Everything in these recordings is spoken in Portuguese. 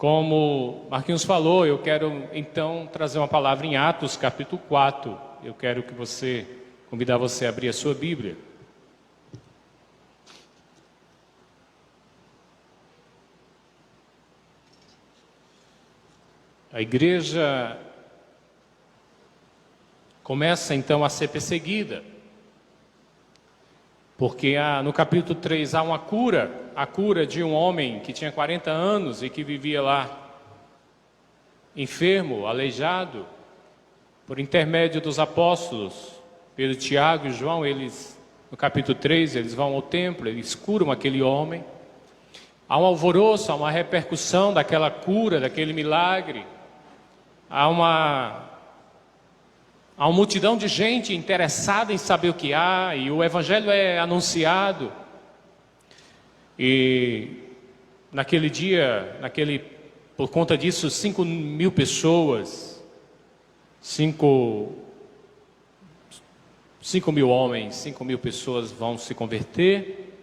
Como Marquinhos falou, eu quero então trazer uma palavra em Atos capítulo 4. Eu quero convidar você a abrir a sua Bíblia. A igreja começa então a ser perseguida, porque no capítulo 3 há a cura de um homem que tinha 40 anos e que vivia lá enfermo, aleijado. Por intermédio dos apóstolos, Pedro, Tiago e João, no capítulo 3, eles vão ao templo, eles curam aquele homem. Há um alvoroço, há uma repercussão daquela cura, daquele milagre. Há uma multidão de gente interessada em saber o que há, e o evangelho é anunciado. E naquele dia, por conta disso, 5.000 pessoas, 5.000 homens, 5.000 pessoas vão se converter.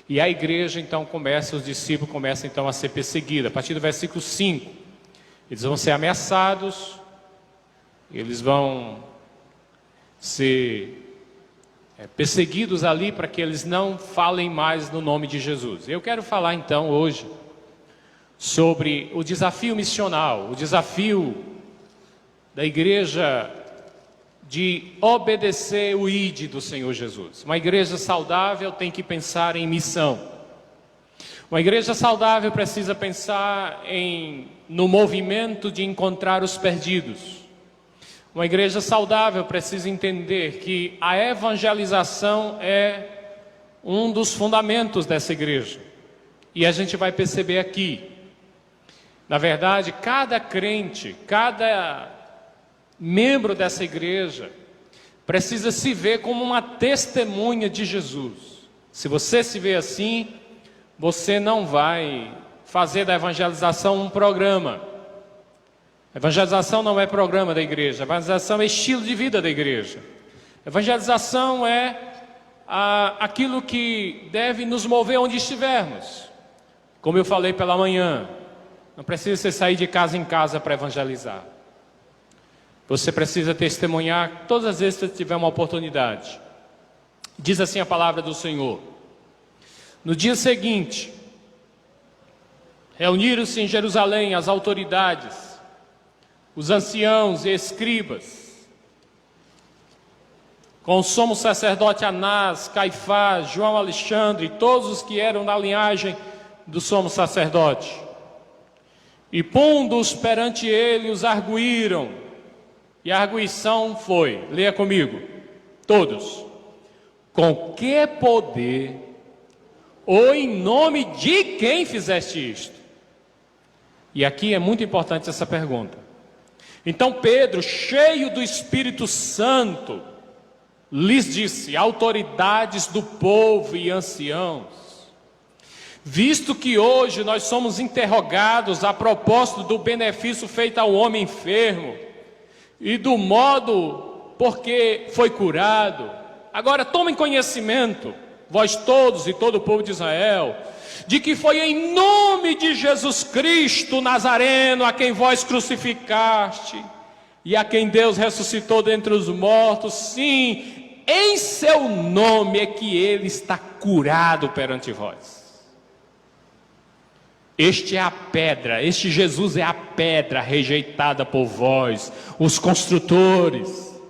E a igreja então os discípulos começam então a ser perseguidos. A partir do versículo 5, eles vão ser ameaçados, eles vão ser perseguidos ali para que eles não falem mais no nome de Jesus. Eu quero falar então hoje sobre o desafio missional, o desafio da igreja de obedecer o ID do Senhor Jesus. Uma igreja saudável tem que pensar em missão. Uma igreja saudável precisa pensar no movimento de encontrar os perdidos. Uma igreja saudável precisa entender que a evangelização é um dos fundamentos dessa igreja. E a gente vai perceber aqui. Na verdade, cada crente, cada membro dessa igreja precisa se ver como uma testemunha de Jesus. Se você se vê assim, você não vai fazer da evangelização um programa. Evangelização não é programa da igreja. Evangelização é estilo de vida da igreja. Evangelização é aquilo que deve nos mover onde estivermos. Como eu falei pela manhã, não precisa você sair de casa em casa para evangelizar. Você precisa testemunhar todas as vezes que você tiver uma oportunidade. Diz assim a palavra do Senhor. No dia seguinte, reuniram-se em Jerusalém as autoridades, os anciãos e escribas, com o sumo sacerdote Anás, Caifás, João Alexandre e todos os que eram da linhagem do sumo sacerdote. E pondo-os perante ele, os arguíram. E a arguição foi, leia comigo, todos. Com que poder ou em nome de quem fizeste isto? E aqui é muito importante essa pergunta. Então Pedro, cheio do Espírito Santo, lhes disse: autoridades do povo e anciãos, visto que hoje nós somos interrogados a propósito do benefício feito ao homem enfermo e do modo porque foi curado, agora tomem conhecimento, vós todos e todo o povo de Israel, de que foi em nome de Jesus Cristo Nazareno, a quem vós crucificaste, e a quem Deus ressuscitou dentre os mortos, sim, em seu nome é que ele está curado perante vós. Este Jesus é a pedra rejeitada por vós, os construtores,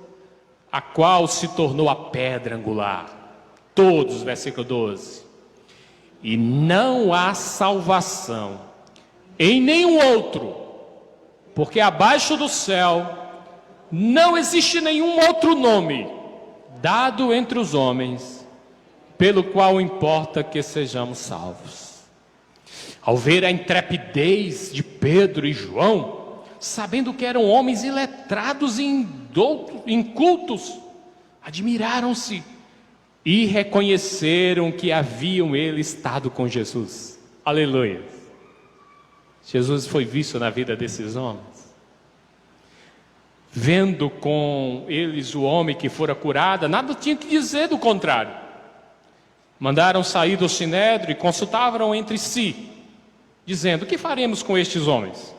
a qual se tornou a pedra angular. Todos, versículo 12. E não há salvação em nenhum outro, porque abaixo do céu não existe nenhum outro nome dado entre os homens, pelo qual importa que sejamos salvos. Ao ver a intrepidez de Pedro e João, sabendo que eram homens iletrados e incultos, admiraram-se e reconheceram que haviam eles estado com Jesus. Aleluia. Jesus foi visto na vida desses homens. Vendo com eles o homem que fora curado, nada tinha que dizer do contrário. Mandaram sair do sinédrio e consultavam entre si. dizendo: o que faremos com estes homens?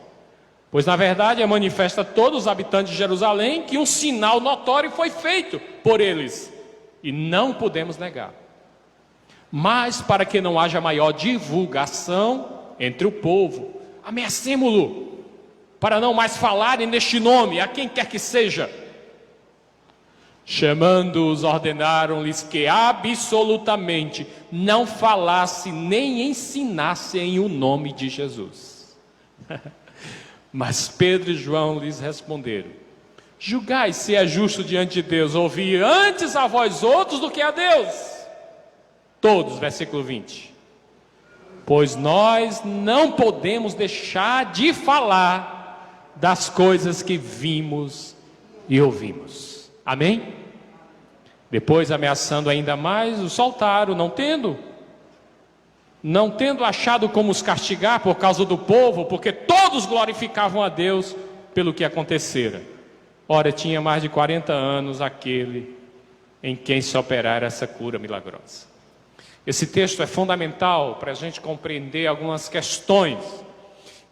Pois na verdade é manifesta a todos os habitantes de Jerusalém que um sinal notório foi feito por eles, e não podemos negar. Mas para que não haja maior divulgação entre o povo, ameacemo-lo, para não mais falarem neste nome a quem quer que seja. Chamando-os, ordenaram-lhes que absolutamente não falasse nem ensinassem o nome de Jesus. Mas Pedro e João lhes responderam: julgai se é justo diante de Deus ouvir antes a vós outros do que a Deus. Todos, versículo 20. Pois nós não podemos deixar de falar das coisas que vimos e ouvimos. Amém? Depois, ameaçando ainda mais, os soltaram, não tendo achado como os castigar por causa do povo, porque todos glorificavam a Deus pelo que acontecera. Ora, tinha mais de 40 anos aquele em quem se operara essa cura milagrosa. Esse texto é fundamental para a gente compreender algumas questões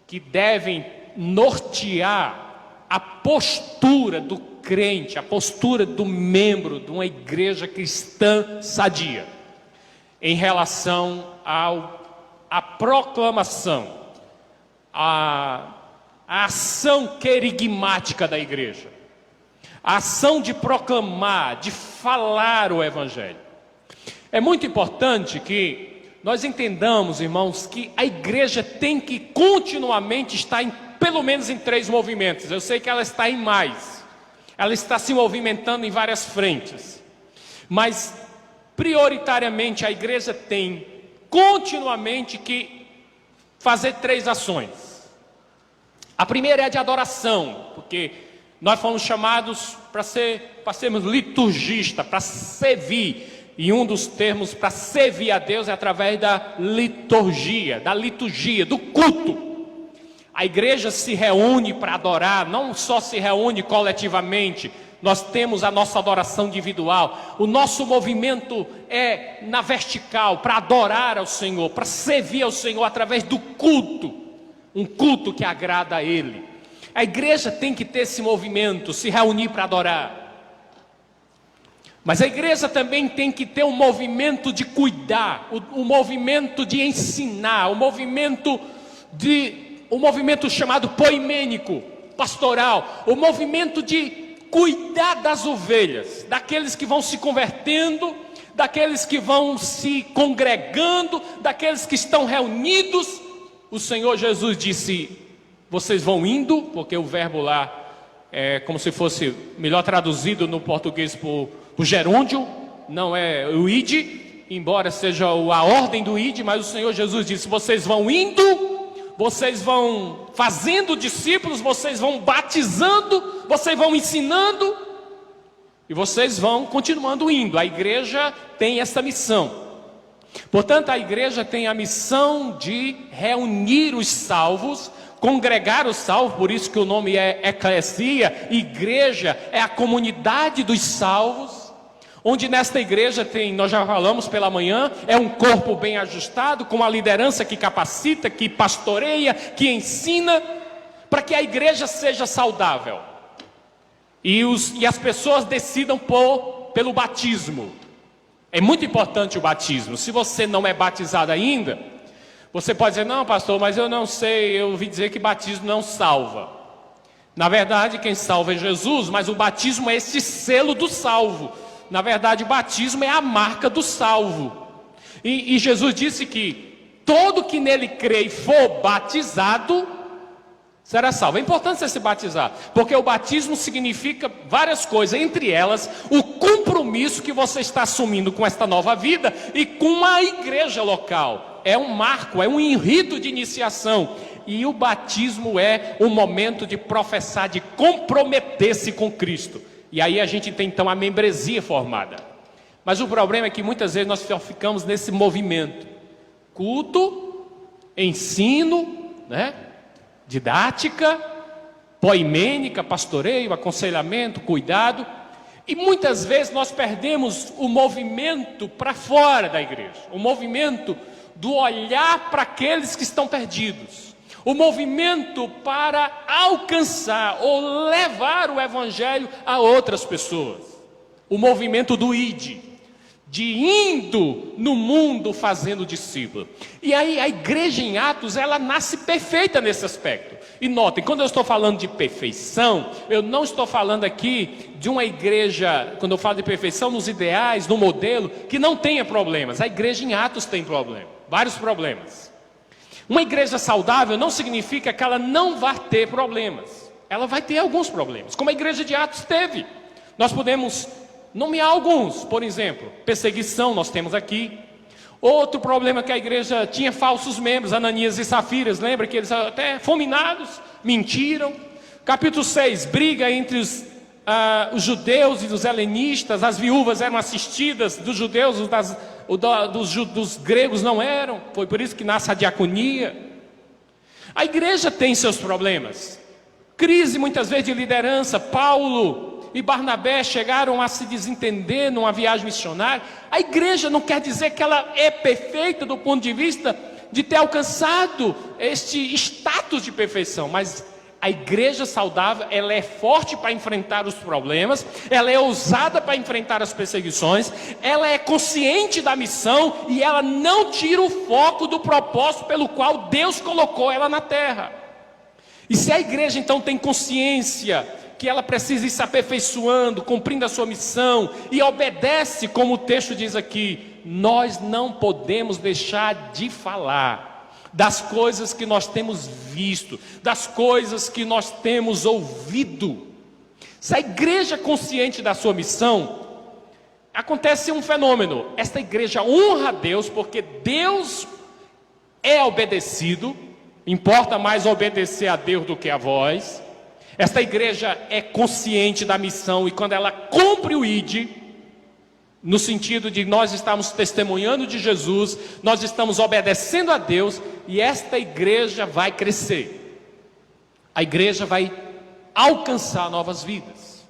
que devem nortear a postura do crente, a postura do membro de uma igreja cristã sadia, em relação à proclamação, à ação querigmática da igreja, a ação de proclamar, de falar o Evangelho. É muito importante que nós entendamos, irmãos, que a igreja tem que continuamente estar pelo menos em 3 movimentos. Eu sei que ela está em mais, ela está se movimentando em várias frentes, mas prioritariamente a igreja tem continuamente que fazer 3 ações. A primeira é a de adoração, porque nós fomos chamados para sermos liturgistas, para servir. E um dos termos para servir a Deus é através da liturgia, do culto. A igreja se reúne para adorar, não só se reúne coletivamente, nós temos a nossa adoração individual. O nosso movimento é na vertical, para adorar ao Senhor, para servir ao Senhor através do culto, um culto que agrada a Ele. A igreja tem que ter esse movimento, se reunir para adorar. Mas a igreja também tem que ter um movimento de cuidar, um movimento de ensinar, um movimento chamado poimênico, pastoral, o movimento de cuidar das ovelhas, daqueles que vão se convertendo, daqueles que vão se congregando, daqueles que estão reunidos. O Senhor Jesus disse: vocês vão indo, porque o verbo lá é como se fosse, melhor traduzido no português por gerúndio, não é o id, embora seja a ordem do id, mas o Senhor Jesus disse: vocês vão indo, vocês vão fazendo discípulos, vocês vão batizando, vocês vão ensinando, e vocês vão continuando indo. A igreja tem essa missão. Portanto, a igreja tem a missão de reunir os salvos, congregar os salvos, por isso que o nome é eclesia, igreja é a comunidade dos salvos, onde nesta igreja tem, nós já falamos pela manhã, é um corpo bem ajustado, com uma liderança que capacita, que pastoreia, que ensina, para que a igreja seja saudável, e as pessoas decidam pelo batismo. É muito importante o batismo. Se você não é batizado ainda, você pode dizer: não, pastor, mas eu não sei, eu ouvi dizer que batismo não salva. Na verdade, quem salva é Jesus, mas o batismo é esse selo do salvo. Na verdade, o batismo é a marca do salvo. E Jesus disse que todo que nele crê e for batizado será salvo. É importante você se batizar, porque o batismo significa várias coisas, entre elas o compromisso que você está assumindo com esta nova vida e com a igreja local. É um marco, é um rito de iniciação. E o batismo é um momento de professar, de comprometer-se com Cristo. E aí a gente tem então a membresia formada. Mas o problema é que muitas vezes nós ficamos nesse movimento: culto, ensino, didática, poimênica, pastoreio, aconselhamento, cuidado. E muitas vezes nós perdemos o movimento para fora da igreja, o movimento do olhar para aqueles que estão perdidos. O movimento para alcançar ou levar o evangelho a outras pessoas. O movimento do ide, de indo no mundo fazendo discípulo. E aí a igreja em Atos, ela nasce perfeita nesse aspecto. E notem, quando eu estou falando de perfeição, eu não estou falando aqui de uma igreja, quando eu falo de perfeição, nos ideais, no modelo, que não tenha problemas. A igreja em Atos tem problema, vários problemas. Uma igreja saudável não significa que ela não vai ter problemas. Ela vai ter alguns problemas, como a igreja de Atos teve. Nós podemos nomear alguns, por exemplo, perseguição nós temos aqui. Outro problema que a igreja tinha falsos membros, Ananias e Safiras, lembra que eles até fulminados, mentiram. Capítulo 6, briga entre os judeus e os helenistas, as viúvas eram assistidas dos judeus, dos gregos não eram, foi por isso que nasce a diaconia. A igreja tem seus problemas, crise muitas vezes de liderança. Paulo e Barnabé chegaram a se desentender numa viagem missionária. A igreja não quer dizer que ela é perfeita do ponto de vista de ter alcançado este status de perfeição, mas a igreja saudável, ela é forte para enfrentar os problemas, ela é ousada para enfrentar as perseguições, ela é consciente da missão e ela não tira o foco do propósito pelo qual Deus colocou ela na terra. E se a igreja então tem consciência que ela precisa ir se aperfeiçoando, cumprindo a sua missão, e obedece, como o texto diz aqui, nós não podemos deixar de falar das coisas que nós temos visto, das coisas que nós temos ouvido. Se a igreja é consciente da sua missão, acontece um fenômeno: esta igreja honra a Deus, porque Deus é obedecido, importa mais obedecer a Deus do que a vós. Esta igreja é consciente da missão e quando ela cumpre o ID, no sentido de nós estamos testemunhando de Jesus, nós estamos obedecendo a Deus e esta igreja vai crescer. A igreja vai alcançar novas vidas.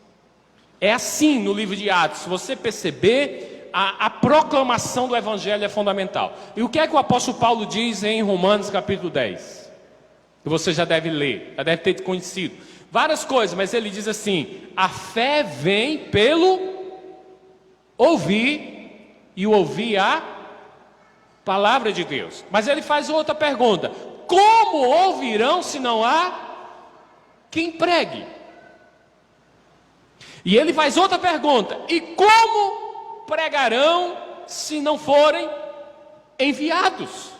É assim no livro de Atos, se você perceber, a proclamação do evangelho é fundamental. E o que é que o apóstolo Paulo diz em Romanos capítulo 10? Que você já deve ler, já deve ter conhecido. Várias coisas, mas ele diz assim: a fé vem pelo ouvir, e o ouvir a palavra de Deus. Mas ele faz outra pergunta: como ouvirão se não há quem pregue? E ele faz outra pergunta: e como pregarão se não forem enviados?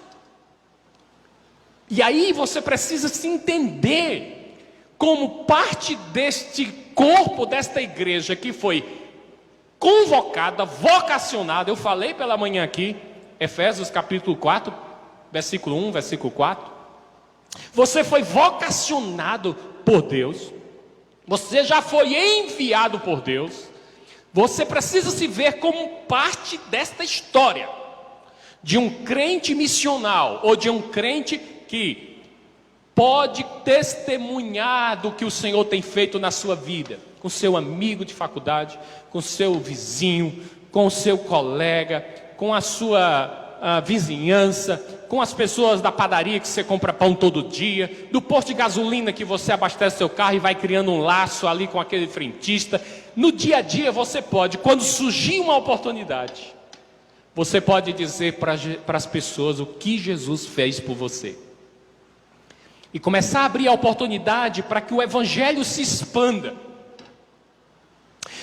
E aí você precisa se entender como parte deste corpo, desta igreja que foi convocada, vocacionada. Eu falei pela manhã aqui, Efésios capítulo 4, versículo 1, versículo 4. Você foi vocacionado por Deus, você já foi enviado por Deus. Você precisa se ver como parte desta história, de um crente missional, ou de um crente que pode testemunhar do que o Senhor tem feito na sua vida, com seu amigo de faculdade, com seu vizinho, com o seu colega, com a sua vizinhança, com as pessoas da padaria que você compra pão todo dia, do posto de gasolina que você abastece seu carro e vai criando um laço ali com aquele frentista. No dia a dia você pode, quando surgir uma oportunidade, você pode dizer para as pessoas o que Jesus fez por você. E começar a abrir a oportunidade para que o evangelho se expanda.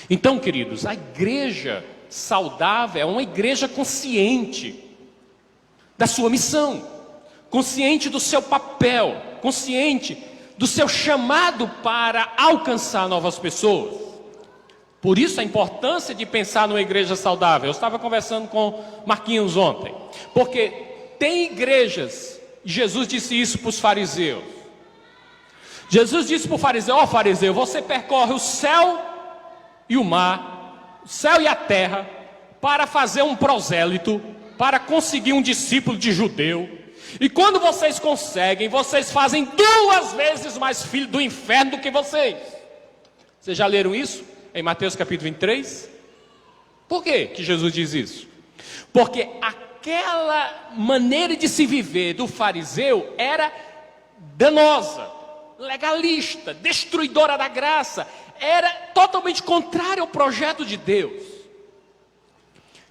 Então, queridos, a igreja saudável é uma igreja consciente da sua missão, consciente do seu papel, consciente do seu chamado para alcançar novas pessoas. Por isso a importância de pensar numa igreja saudável. Eu estava conversando com Marquinhos ontem, porque tem igrejas, Jesus disse isso para os fariseus. Jesus disse para o fariseu: ó fariseu, você percorre o céu e o mar, o céu e a terra, para fazer um prosélito, para conseguir um discípulo de judeu. E quando vocês conseguem, vocês fazem 2 vezes mais filho do inferno do que vocês. Vocês já leram isso em Mateus capítulo 23? Por que Jesus diz isso? Porque aquela maneira de se viver do fariseu era danosa, legalista, destruidora da graça, era totalmente contrária ao projeto de Deus.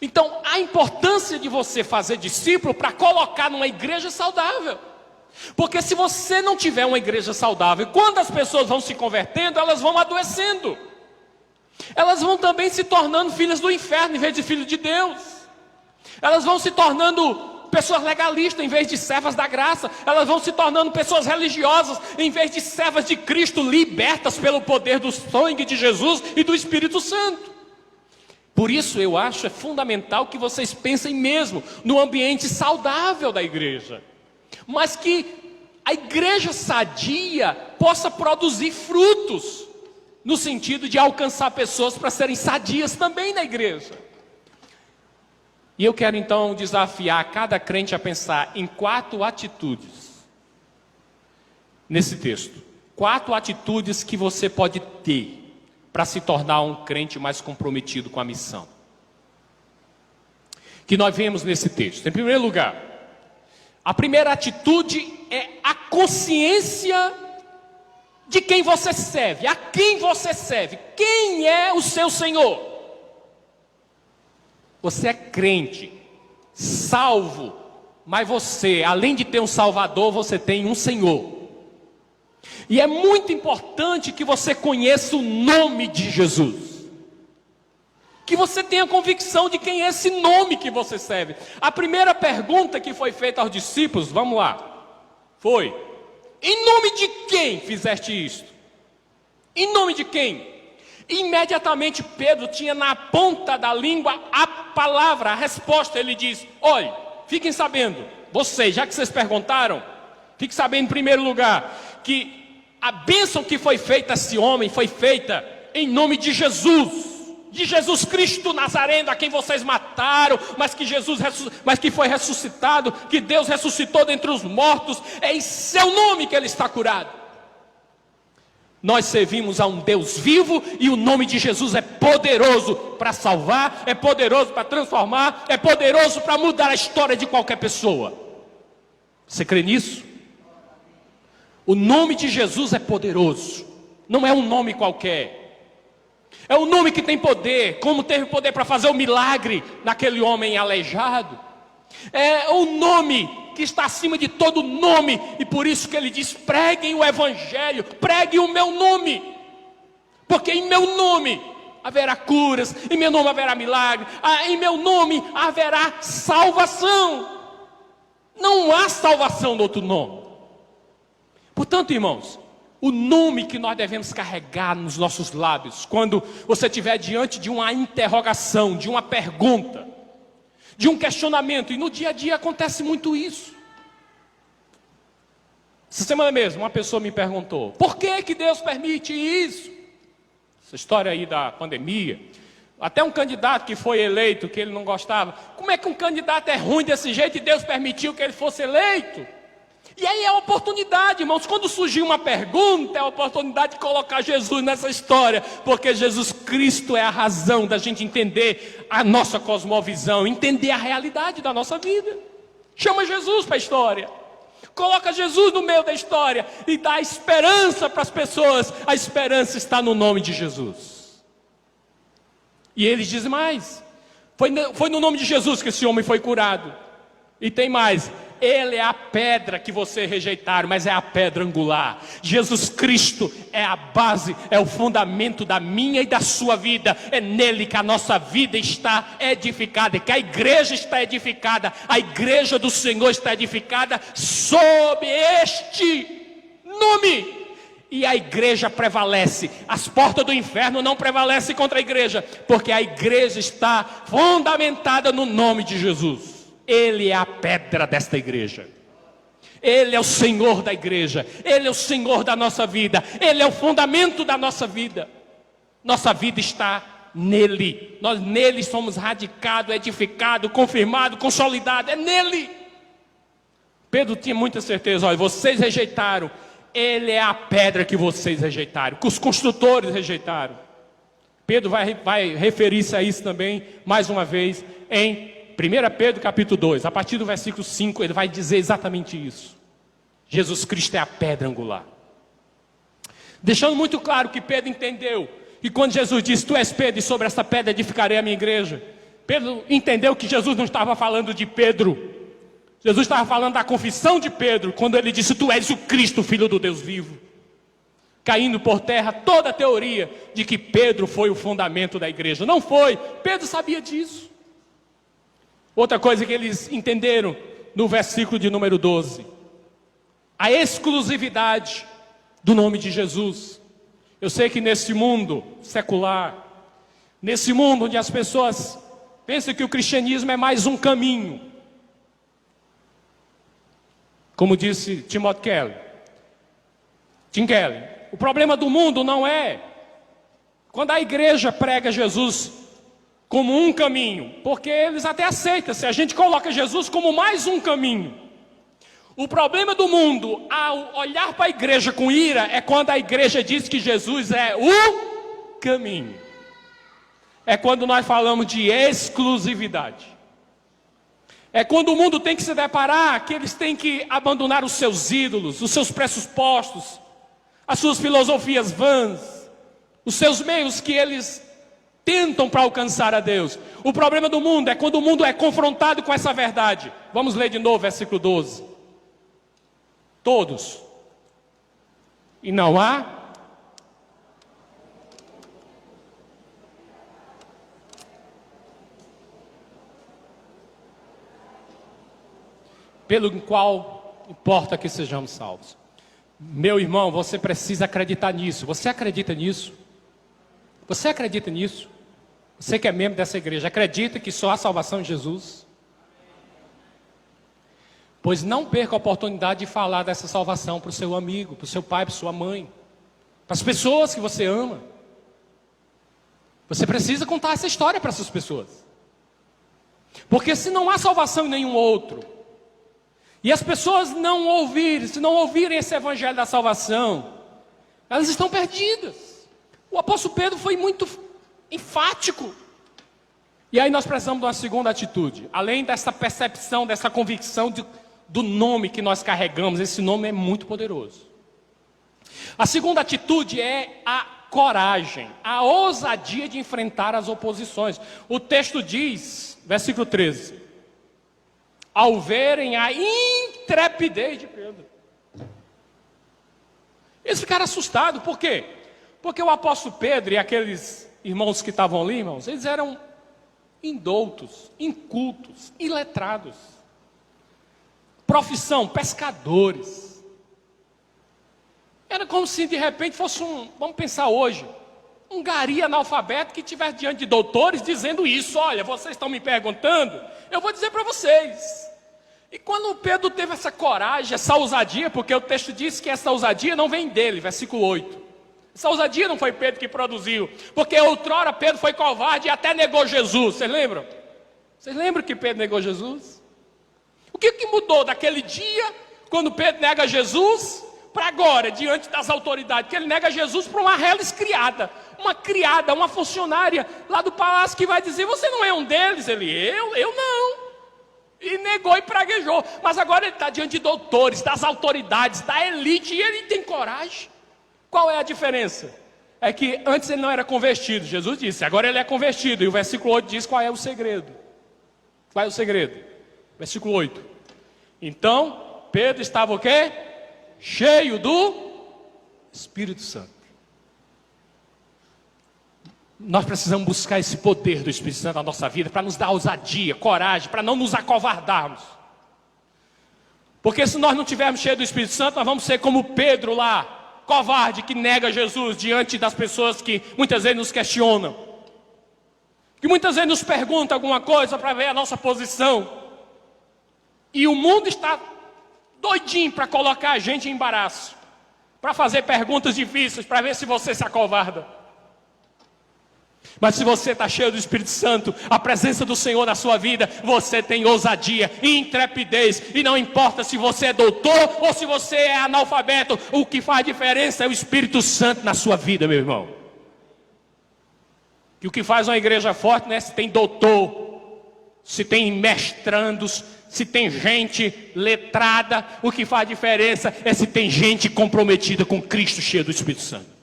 Então, a importância de você fazer discípulo para colocar numa igreja saudável. Porque se você não tiver uma igreja saudável, quando as pessoas vão se convertendo, elas vão adoecendo. Elas vão também se tornando filhas do inferno em vez de filhos de Deus. Elas vão se tornando pessoas legalistas em vez de servas da graça. Elas vão se tornando pessoas religiosas em vez de servas de Cristo, libertas pelo poder do sangue de Jesus e do Espírito Santo. Por isso eu acho fundamental que vocês pensem mesmo no ambiente saudável da igreja. Mas que a igreja sadia possa produzir frutos, no sentido de alcançar pessoas para serem sadias também na igreja. E eu quero então desafiar cada crente a pensar em 4 atitudes nesse texto. 4 atitudes que você pode ter para se tornar um crente mais comprometido com a missão. Que nós vemos nesse texto. Em primeiro lugar, a primeira atitude é a consciência de quem você serve, a quem você serve, quem é o seu Senhor. Você é crente, salvo, mas você, além de ter um Salvador, você tem um Senhor. E é muito importante que você conheça o nome de Jesus. Que você tenha convicção de quem é esse nome que você serve. A primeira pergunta que foi feita aos discípulos, vamos lá, foi: em nome de quem fizeste isto? Em nome de quem? Imediatamente Pedro tinha na ponta da língua a palavra, a resposta. Ele diz: olha, fiquem sabendo, vocês, já que vocês perguntaram, fiquem sabendo em primeiro lugar, que a bênção que foi feita a esse homem foi feita em nome de Jesus Cristo Nazareno, a quem vocês mataram, mas que foi ressuscitado, que Deus ressuscitou dentre os mortos. É em seu nome que ele está curado. Nós servimos a um Deus vivo e o nome de Jesus é poderoso para salvar, é poderoso para transformar, é poderoso para mudar a história de qualquer pessoa. Você crê nisso? O nome de Jesus é poderoso, não é um nome qualquer. É um nome que tem poder, como teve poder para fazer o milagre naquele homem aleijado. É um nome que está acima de todo nome, e por isso que ele diz: preguem o evangelho, preguem o meu nome, porque em meu nome haverá curas, em meu nome haverá milagre, em meu nome haverá salvação. Não há salvação no outro nome. Portanto, irmãos, o nome que nós devemos carregar nos nossos lábios, quando você estiver diante de uma interrogação, de uma pergunta, de um questionamento, e no dia a dia acontece muito isso. Essa semana mesmo, uma pessoa me perguntou: por que Deus permite isso? Essa história aí da pandemia. Até um candidato que foi eleito, que ele não gostava. Como é que um candidato é ruim desse jeito e Deus permitiu que ele fosse eleito? E aí é a oportunidade, irmãos, quando surgir uma pergunta, é a oportunidade de colocar Jesus nessa história, porque Jesus Cristo é a razão da gente entender a nossa cosmovisão, entender a realidade da nossa vida. Chama Jesus para a história, coloca Jesus no meio da história e dá esperança para as pessoas. A esperança está no nome de Jesus. E eles dizem mais: foi no nome de Jesus que esse homem foi curado. E tem mais: ele é a pedra que vocês rejeitaram, mas é a pedra angular. Jesus Cristo é a base, é o fundamento da minha e da sua vida. É nele que a nossa vida está edificada, que a igreja está edificada. A igreja do Senhor está edificada sob este nome. E a igreja prevalece. As portas do inferno não prevalecem contra a igreja, porque a igreja está fundamentada no nome de Jesus. Ele é a pedra desta igreja. Ele é o Senhor da igreja. Ele é o Senhor da nossa vida. Ele é o fundamento da nossa vida. Nossa vida está nele. Nós nele somos radicados, edificados, confirmados, consolidados. É nele. Pedro tinha muita certeza. Olha, vocês rejeitaram. Ele é a pedra que vocês rejeitaram, que os construtores rejeitaram. Pedro vai referir-se a isso também, mais uma vez, em 1 Pedro capítulo 2, a partir do versículo 5, ele vai dizer exatamente isso. Jesus Cristo é a pedra angular. Deixando muito claro que Pedro entendeu, e quando Jesus disse, tu és Pedro, e sobre essa pedra edificarei a minha igreja, Pedro entendeu que Jesus não estava falando de Pedro. Jesus estava falando da confissão de Pedro, quando ele disse, tu és o Cristo, Filho do Deus vivo. Caindo por terra toda a teoria de que Pedro foi o fundamento da igreja. Não foi, Pedro sabia disso. Outra coisa que eles entenderam no versículo de número 12. A exclusividade do nome de Jesus. Eu sei que nesse mundo secular, nesse mundo onde as pessoas pensam que o cristianismo é mais um caminho, como disse Tim Keller, o problema do mundo não é quando a igreja prega Jesus como um caminho, porque eles até aceitam se a gente coloca Jesus como mais um caminho. O problema do mundo, ao olhar para a igreja com ira, é quando a igreja diz que Jesus é o caminho. É quando nós falamos de exclusividade. É quando o mundo tem que se deparar que eles têm que abandonar os seus ídolos, os seus pressupostos, as suas filosofias vãs, os seus meios que eles tentam para alcançar a Deus. O problema do mundo é quando o mundo é confrontado com essa verdade. Vamos ler de novo, versículo 12. Todos. E não há pelo qual importa que sejamos salvos. Meu irmão, você precisa acreditar nisso. Você acredita nisso? Você acredita nisso? Você que é membro dessa igreja, acredita que só há salvação em Jesus? Pois não perca a oportunidade de falar dessa salvação para o seu amigo, para o seu pai, para a sua mãe, para as pessoas que você ama. Você precisa contar essa história para essas pessoas. Porque se não há salvação em nenhum outro, e as pessoas não ouvirem, se não ouvirem esse evangelho da salvação, elas estão perdidas. O apóstolo Pedro foi muito enfático. E aí nós precisamos de uma segunda atitude. Além dessa percepção, dessa convicção do nome que nós carregamos, esse nome é muito poderoso. A segunda atitude é a coragem, a ousadia de enfrentar as oposições. O texto diz, versículo 13, ao verem a intrepidez de Pedro. Eles ficaram assustados, por quê? Porque o apóstolo Pedro e aqueles irmãos que estavam ali, irmãos, eles eram indoutos, incultos, iletrados. Profissão, pescadores. Era como se de repente fosse vamos pensar hoje, um gari analfabeto que estivesse diante de doutores dizendo isso. Olha, vocês estão me perguntando, eu vou dizer para vocês. E quando o Pedro teve essa coragem, essa ousadia, porque o texto diz que essa ousadia não vem dele, versículo 8. Essa ousadia não foi Pedro que produziu, porque outrora Pedro foi covarde e até negou Jesus. Vocês lembram? Vocês lembram que Pedro negou Jesus? O que mudou daquele dia, quando Pedro nega Jesus, para agora, diante das autoridades? Que ele nega Jesus para uma reles criada, uma funcionária lá do palácio que vai dizer, você não é um deles? Ele, eu não. E negou e praguejou. Mas agora ele está diante de doutores, das autoridades, da elite, e ele tem coragem. Qual é a diferença? É que antes ele não era convertido, Jesus disse, agora ele é convertido. E o versículo 8 diz qual é o segredo. Qual é o segredo? Versículo 8. Então, Pedro estava o quê? Cheio do Espírito Santo. Nós precisamos buscar esse poder do Espírito Santo na nossa vida para nos dar ousadia, coragem, para não nos acovardarmos. Porque se nós não tivermos cheio do Espírito Santo, nós vamos ser como Pedro lá, covarde, que nega Jesus diante das pessoas que muitas vezes nos questionam, que muitas vezes nos perguntam alguma coisa para ver a nossa posição. E o mundo está doidinho para colocar a gente em embaraço, para fazer perguntas difíceis, para ver se você se acovarda. Mas se você está cheio do Espírito Santo, a presença do Senhor na sua vida, você tem ousadia e intrepidez. E não importa se você é doutor ou se você é analfabeto, o que faz diferença é o Espírito Santo na sua vida, meu irmão. Que o que faz uma igreja forte não é se tem doutor, se tem mestrandos, se tem gente letrada. O que faz diferença é se tem gente comprometida com Cristo, cheia do Espírito Santo.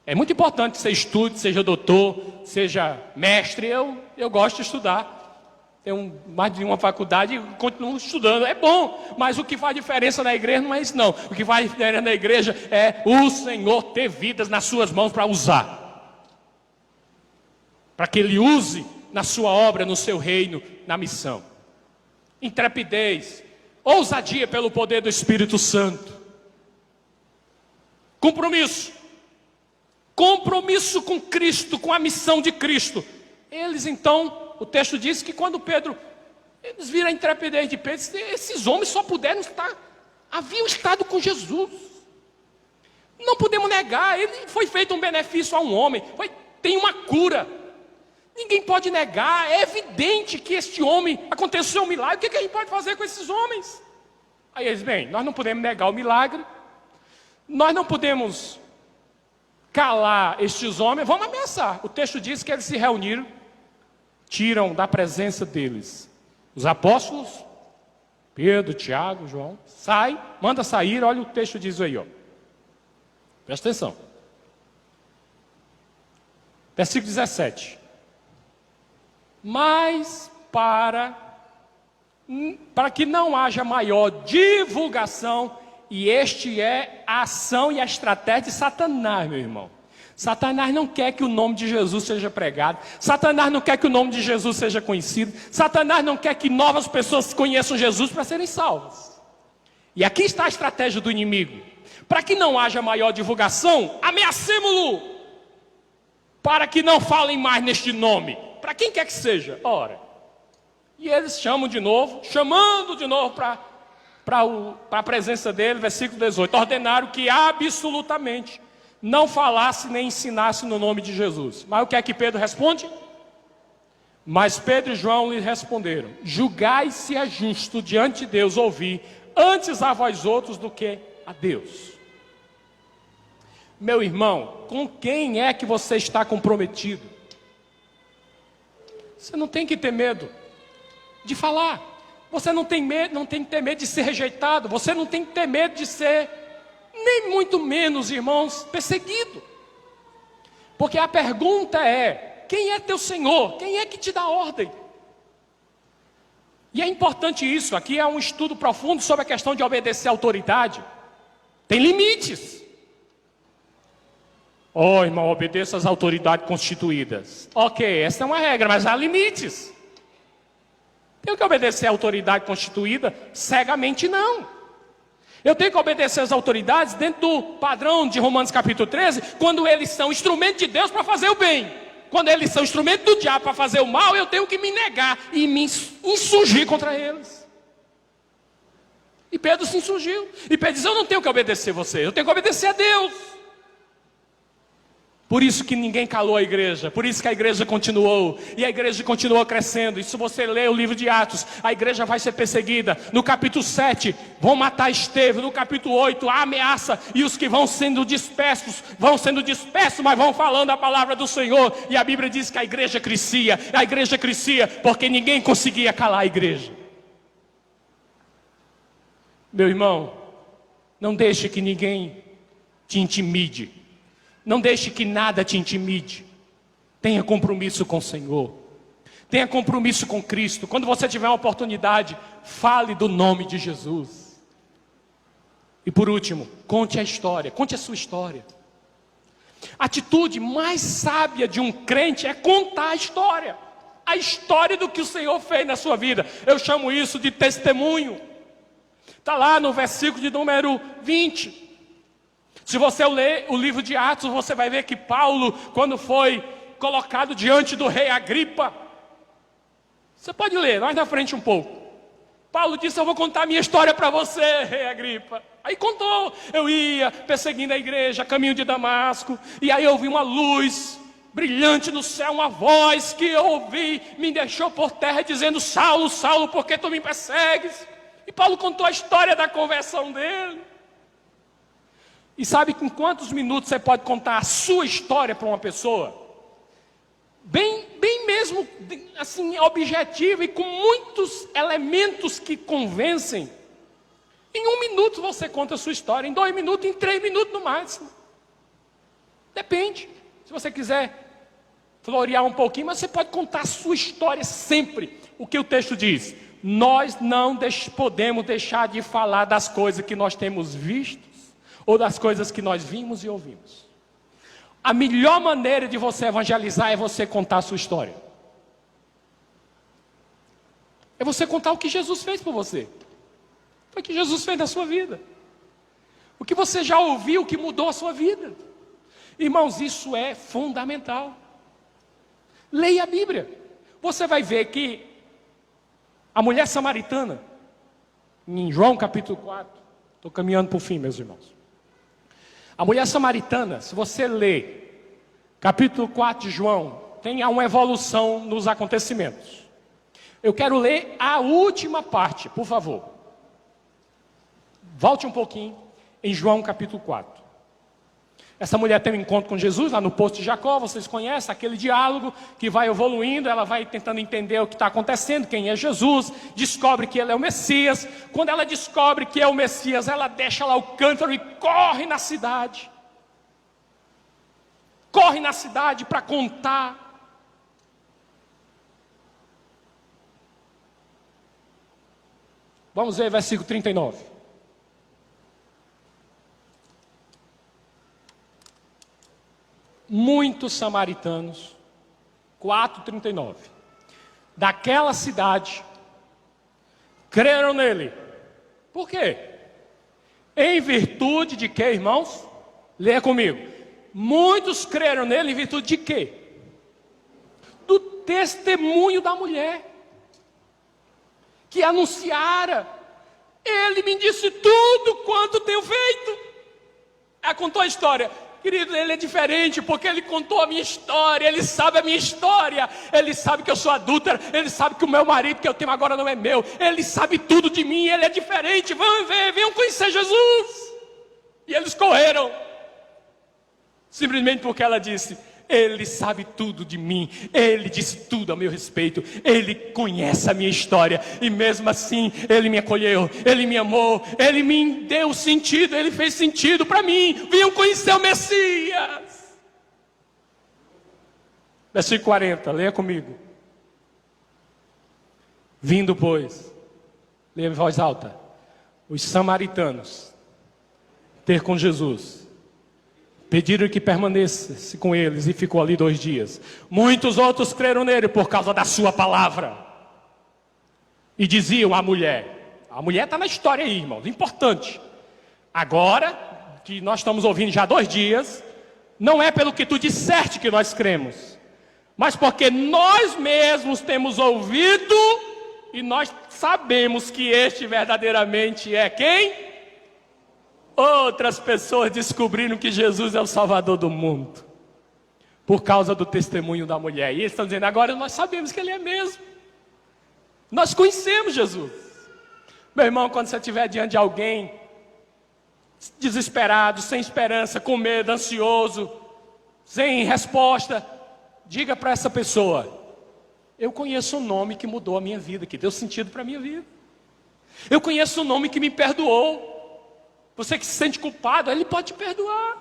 É muito importante que você estude, seja doutor, seja mestre. Eu gosto de estudar. Tenho mais de uma faculdade e continuo estudando. É bom, mas o que faz diferença na igreja não é isso não. O que faz diferença na igreja é o Senhor ter vidas nas suas mãos para usar. Para que Ele use na sua obra, no seu reino, na missão. Intrepidez, ousadia pelo poder do Espírito Santo. Compromisso. Compromisso com Cristo, com a missão de Cristo. Eles então, o texto diz que quando Pedro, eles viram a intrepidez de Pedro, esses homens só puderam haviam estado com Jesus. Não podemos negar, ele foi feito um benefício a um homem, tem uma cura. Ninguém pode negar, é evidente que este homem, aconteceu um milagre, o que a gente pode fazer com esses homens? Aí eles, bem, nós não podemos negar o milagre, nós não podemos calar estes homens, vamos ameaçar. O texto diz que eles se reuniram, tiram da presença deles os apóstolos, Pedro, Tiago, João, manda sair, olha o texto diz aí, ó. Presta atenção. Versículo 17. Mas para que não haja maior divulgação, e este é a ação e a estratégia de Satanás, meu irmão. Satanás não quer que o nome de Jesus seja pregado. Satanás não quer que o nome de Jesus seja conhecido. Satanás não quer que novas pessoas conheçam Jesus para serem salvas. E aqui está a estratégia do inimigo. Para que não haja maior divulgação, ameacemos-lo. Para que não falem mais neste nome. Para quem quer que seja. Ora. E eles chamando de novo para a presença dele, versículo 18. Ordenaram que absolutamente não falasse nem ensinasse no nome de Jesus. Mas o que é que Pedro responde? Mas Pedro e João lhe responderam: julgai se é justo diante de Deus ouvir antes a vós outros do que a Deus. Meu irmão, com quem é que você está comprometido? Você não tem que ter medo de falar. Você não tem que ter medo de ser rejeitado. Você não tem que ter medo de ser, nem muito menos, irmãos, perseguido. Porque a pergunta é: quem é teu Senhor? Quem é que te dá ordem? E é importante isso. Aqui é um estudo profundo sobre a questão de obedecer à autoridade. Tem limites. Irmão, obedeça às autoridades constituídas. Ok, essa é uma regra, mas há limites. Tenho que obedecer à autoridade constituída cegamente? Não. Eu tenho que obedecer às autoridades dentro do padrão de Romanos capítulo 13, quando eles são instrumento de Deus para fazer o bem. Quando eles são instrumento do diabo para fazer o mal, eu tenho que me negar e me insurgir contra eles. E Pedro se insurgiu. E Pedro diz: eu não tenho que obedecer você, eu tenho que obedecer a Deus. Por isso que ninguém calou a igreja, por isso que a igreja continuou, e a igreja continuou crescendo. E se você ler o livro de Atos, a igreja vai ser perseguida. No capítulo 7, vão matar Estevão. No capítulo 8, a ameaça, e os que vão sendo dispersos, mas vão falando a palavra do Senhor. E a Bíblia diz que a igreja crescia porque ninguém conseguia calar a igreja. Meu irmão, não deixe que ninguém te intimide. Não deixe que nada te intimide. Tenha compromisso com o Senhor. Tenha compromisso com Cristo. Quando você tiver uma oportunidade, fale do nome de Jesus. E por último, conte a história. Conte a sua história. A atitude mais sábia de um crente é contar a história. A história do que o Senhor fez na sua vida. Eu chamo isso de testemunho. Está lá no versículo de número 20. Se você ler o livro de Atos, você vai ver que Paulo, quando foi colocado diante do rei Agripa, você pode ler, mais na frente um pouco. Paulo disse: eu vou contar a minha história para você, rei Agripa. Aí contou: eu ia perseguindo a igreja, a caminho de Damasco, e aí eu vi uma luz brilhante no céu, uma voz que eu ouvi, me deixou por terra dizendo: Saulo, Saulo, por que tu me persegues? E Paulo contou a história da conversão dele. E sabe com quantos minutos você pode contar a sua história para uma pessoa? Bem mesmo assim objetiva e com muitos elementos que convencem, em 1 minuto você conta a sua história, em 2 minutos, em 3 minutos no máximo. Depende. Se você quiser florear um pouquinho, mas você pode contar a sua história sempre. O que o texto diz? Nós não podemos deixar de falar das coisas que nós temos visto ou das coisas que nós vimos e ouvimos. A melhor maneira de você evangelizar é você contar a sua história. É você contar o que Jesus fez por você. Foi o que Jesus fez na sua vida. O que você já ouviu, o que mudou a sua vida. Irmãos, isso é fundamental. Leia a Bíblia. Você vai ver que a mulher samaritana, em João capítulo 4, estou caminhando para o fim, meus irmãos. A mulher samaritana, se você ler capítulo 4 de João, tem uma evolução nos acontecimentos. Eu quero ler a última parte, por favor. Volte um pouquinho em João capítulo 4. Essa mulher tem um encontro com Jesus lá no poço de Jacó, vocês conhecem aquele diálogo que vai evoluindo, ela vai tentando entender o que está acontecendo, quem é Jesus, descobre que ele é o Messias. Quando ela descobre que é o Messias, ela deixa lá o cântaro e corre na cidade. Corre na cidade para contar. Vamos ver versículo 39. Muitos samaritanos, 4:39, daquela cidade, creram nele. Por quê? Em virtude de quê, irmãos? Leia comigo. Muitos creram nele em virtude de quê? Do testemunho da mulher, que anunciara: ele me disse tudo quanto tenho feito. Ela contou a história. Querido, ele é diferente porque ele contou a minha história, ele sabe a minha história, ele sabe que eu sou adúltera, ele sabe que o meu marido que eu tenho agora não é meu, ele sabe tudo de mim, ele é diferente, vamos ver, venham conhecer Jesus. E eles correram, simplesmente porque ela disse: ele sabe tudo de mim, ele disse tudo a meu respeito, ele conhece a minha história, e mesmo assim, ele me acolheu, ele me amou, ele me deu sentido, ele fez sentido para mim. Venham conhecer o Messias. Versículo 40, leia comigo. Vindo, pois, leia em voz alta, os samaritanos ter com Jesus, pediram que permanecesse com eles, e ficou ali 2 dias. Muitos outros creram nele por causa da sua palavra. E diziam à mulher, a mulher está na história aí, irmãos, importante. Agora, que nós estamos ouvindo já 2 dias, não é pelo que tu disseste que nós cremos, mas porque nós mesmos temos ouvido, e nós sabemos que este verdadeiramente é quem? Outras pessoas descobriram que Jesus é o Salvador do mundo, por causa do testemunho da mulher. E eles estão dizendo: agora nós sabemos que ele é mesmo. Nós conhecemos Jesus. Meu irmão, quando você estiver diante de alguém desesperado, sem esperança, com medo, ansioso, sem resposta, diga para essa pessoa: eu conheço um nome que mudou a minha vida, que deu sentido para a minha vida. Eu conheço um nome que me perdoou. Você que se sente culpado, ele pode te perdoar.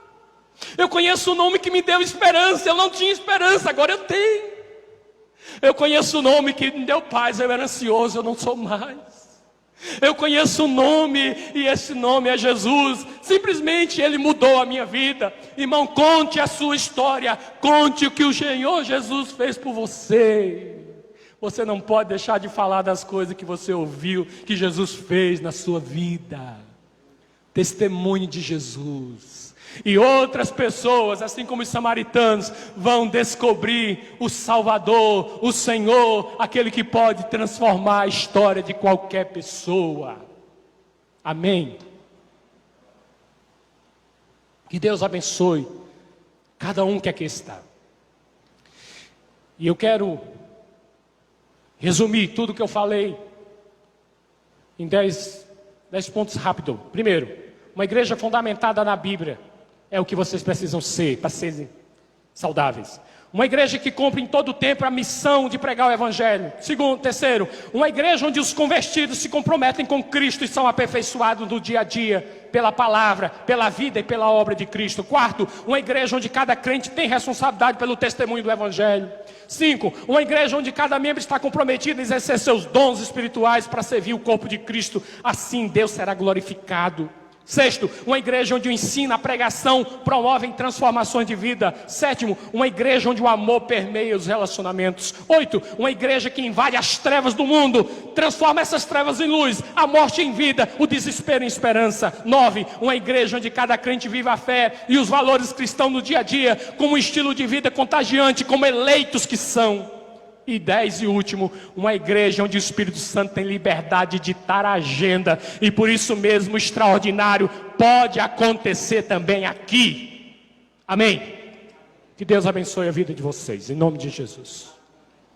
Eu conheço um nome que me deu esperança. Eu não tinha esperança, agora eu tenho. Eu conheço um nome que me deu paz. Eu era ansioso, eu não sou mais. Eu conheço um nome, e esse nome é Jesus. Simplesmente ele mudou a minha vida. Irmão, conte a sua história. Conte o que o Senhor Jesus fez por você. Você não pode deixar de falar das coisas que você ouviu, que Jesus fez na sua vida. Testemunho de Jesus. E outras pessoas, assim como os samaritanos, vão descobrir o Salvador, o Senhor, aquele que pode transformar a história de qualquer pessoa. Amém? Que Deus abençoe cada um que aqui está. E eu quero resumir tudo que eu falei em 10 pontos rápidos. Primeiro, uma igreja fundamentada na Bíblia é o que vocês precisam ser para serem saudáveis. Uma igreja que cumpre em todo o tempo a missão de pregar o Evangelho. Terceiro, uma igreja onde os convertidos se comprometem com Cristo e são aperfeiçoados no dia a dia, pela palavra, pela vida e pela obra de Cristo. Quarto, uma igreja onde cada crente tem responsabilidade pelo testemunho do Evangelho. 5, uma igreja onde cada membro está comprometido a exercer seus dons espirituais para servir o corpo de Cristo. Assim Deus será glorificado. 6, uma igreja onde o ensino, a pregação promovem transformações de vida. 7, uma igreja onde o amor permeia os relacionamentos. 8, uma igreja que invade as trevas do mundo, transforma essas trevas em luz, a morte em vida, o desespero em esperança. 9, uma igreja onde cada crente vive a fé e os valores cristãos no dia a dia, como um estilo de vida contagiante, como eleitos que são. E 10 e último, uma igreja onde o Espírito Santo tem liberdade de ditar a agenda. E por isso mesmo o extraordinário pode acontecer também aqui. Amém? Que Deus abençoe a vida de vocês, em nome de Jesus.